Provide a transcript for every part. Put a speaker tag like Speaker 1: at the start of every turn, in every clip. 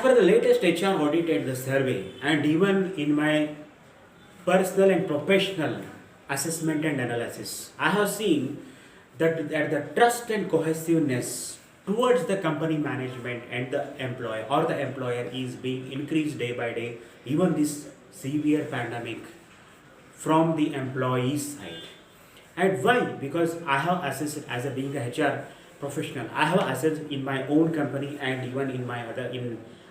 Speaker 1: per the latest HR audit and the survey, and even in my personal and professional assessment and analysis, I have seen that the trust and cohesiveness towards the company management and the employer or the employer is being increased day by day, even this severe pandemic from the employee's side. And why? Because I have assessed as a being a HR professional, I have assessed in my own company and even in my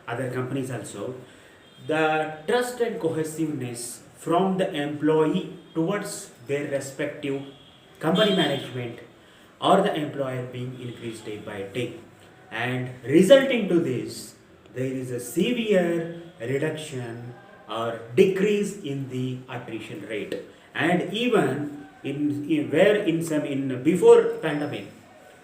Speaker 1: other companies also, the trust and cohesiveness from the employee towards their respective company management or the employer being increased day by day, and resulting to this there is a severe reduction or decrease in the attrition rate. And even in before pandemic,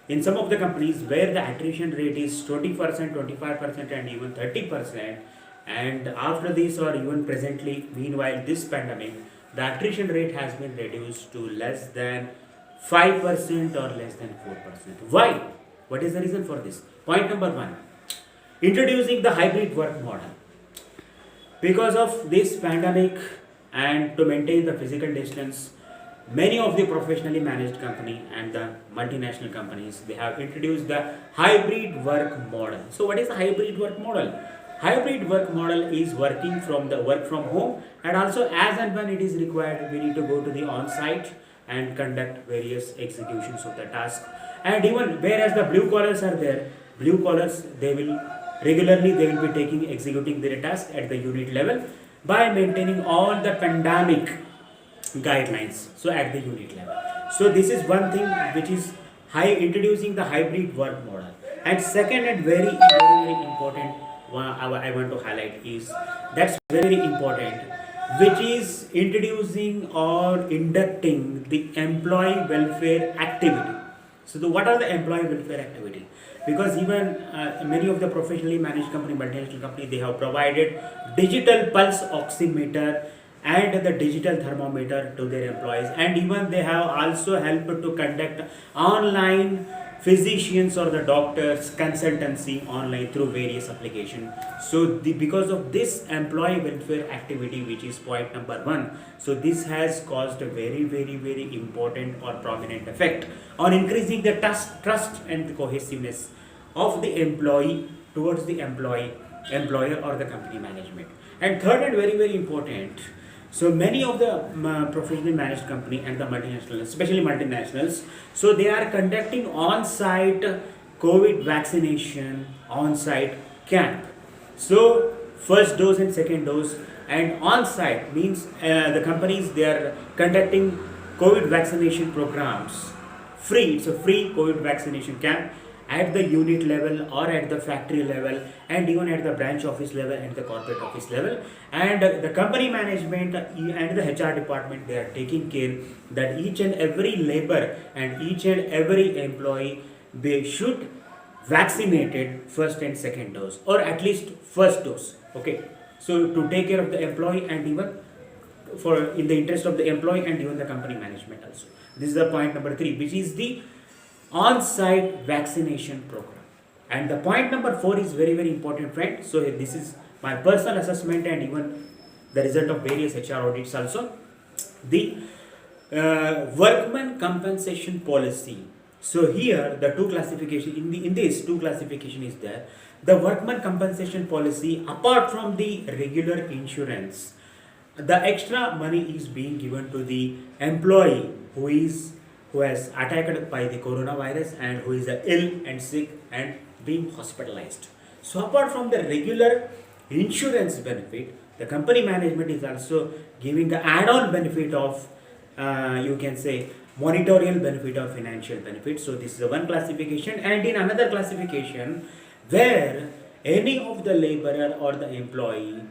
Speaker 1: in some of the companies where the attrition rate is 20%, 25% and even 30%, and after this or even presently meanwhile this pandemic, the attrition rate has been reduced to less than 5% or less than 4%. Why? What is the reason for this? Point number 1, introducing the hybrid work model. Because of this pandemic and to maintain the physical distance, many of the professionally managed company and the multinational companies, they have introduced the hybrid work model. So what is the hybrid work model? Hybrid work model is working from the work from home, and also as and when it is required, we need to go to the on-site and conduct various executions of the task. And even whereas the blue collars are there, blue collars they will be executing their task at the unit level by maintaining all the pandemic guidelines, so at the unit level. So this is one thing which is introducing the hybrid work model. And second and very important one I want to highlight is that's very important, which is introducing or inducting the employee welfare activity. So what are the employee welfare activity? Because even many of the professionally managed company, multinational company, they have provided digital pulse oximeter and the digital thermometer to their employees, and even they have also helped to conduct online physicians or the doctors consultancy online through various applications. So because of this employee welfare activity, which is point number 1, so this has caused a very important or prominent effect on increasing the trust and the cohesiveness of the employee towards the employer or the company management. And third and very important, so many of the professionally managed company and the multinationals, especially multinationals, so they are conducting on-site COVID vaccination on-site camp. So first dose and second dose, and on-site means the companies, they are conducting COVID vaccination programs free. It's a free COVID vaccination camp at the unit level or at the factory level and even at the branch office level and the corporate office level. And the company management and the HR department, they are taking care that each and every labor and each and every employee, they should vaccinated first and second dose or at least first dose. Okay, so to take care of the employee and even for in the interest of the employee and even the company management also. This is the point number 3, which is the on-site vaccination program. And the point number 4 is very important, friend. So this is my personal assessment and even the result of various HR audits also. The workman compensation policy. So here the two classification in this two classification is there. The workman compensation policy, apart from the regular insurance, the extra money is being given to the employee who has attacked by the coronavirus and who is ill and sick and being hospitalized. So apart from the regular insurance benefit, the company management is also giving the add-on benefit of you can say monitorial benefit or financial benefit. So this is the one classification. And in another classification, where any of the laborer or the employee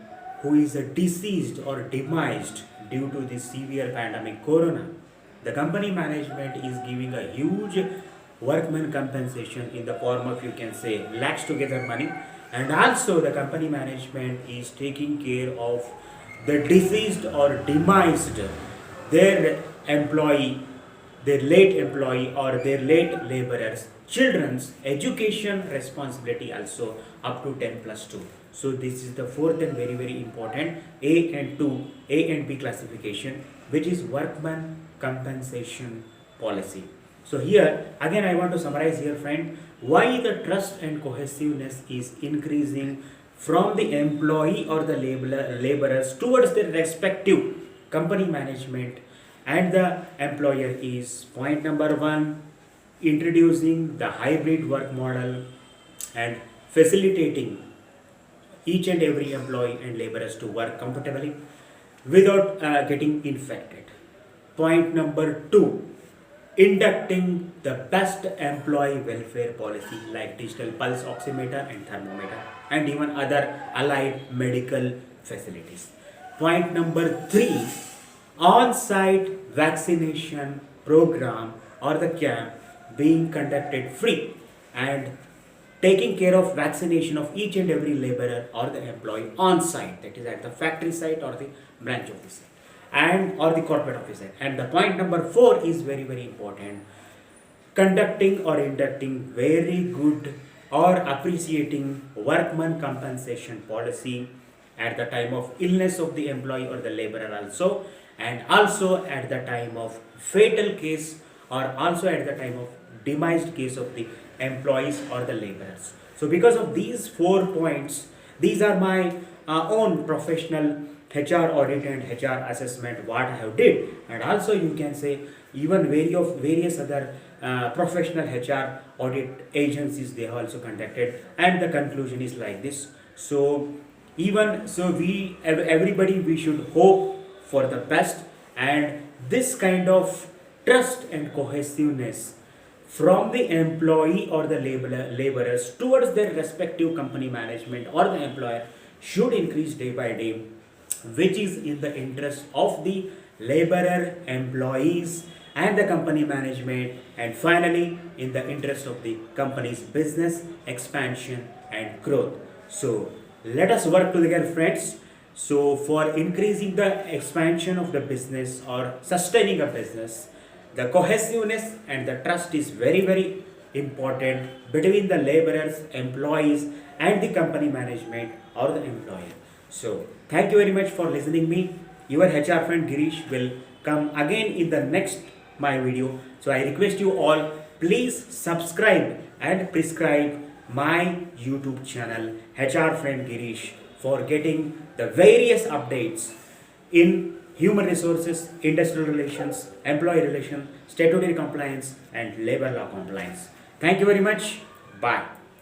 Speaker 1: who is deceased or demised due to the severe pandemic corona, the company management is giving a huge workman compensation in the form of, you can say, lakhs together money. And also the company management is taking care of the deceased or demised their employee, their late employee or their late laborers children's education responsibility also up to 10 plus 2. So this is the fourth and very very important A and B classification, which is workman compensation policy. So here again I want to summarize here, friend, why the trust and cohesiveness is increasing from the employee or the laborers towards their respective company management and the employer is: point number 1, introducing the hybrid work model and facilitating each and every employee and laborers to work comfortably without getting infected. Point number 2, inducting the best employee welfare policy like digital pulse oximeter and thermometer and even other allied medical facilities. Point number 3, on-site vaccination program or the camp being conducted free and taking care of vaccination of each and every laborer or the employee on site, that is at the factory site or the branch office and or the corporate office site. And the point number 4 is very very important: conducting or inducting very good or appreciating workman compensation policy at the time of illness of the employee or the laborer also, and also at the time of fatal case or also at the time of demised case of the employees or the laborers. So because of these 4 points, these are my own professional HR audit and HR assessment what I have did, and also you can say even various other professional HR audit agencies they have also conducted, and the conclusion is like this. So everybody we should hope for the best, and this kind of trust and cohesiveness from the employee or the laborers towards their respective company management or the employer should increase day by day, which is in the interest of the laborer, employees and the company management, and finally in the interest of the company's business expansion and growth. So let us work together, friends. So for increasing the expansion of the business or sustaining a business, the cohesiveness and the trust is very very important between the laborers, employees and the company management or the employer. So thank you very much for listening me. Your HR friend Girish will come again in the next my video. So I request you all, please subscribe and prescribe my YouTube channel HR friend Girish for getting the various updates in human resources, industrial relations, employee relations, statutory compliance and labor law compliance. Thank you very much. Bye.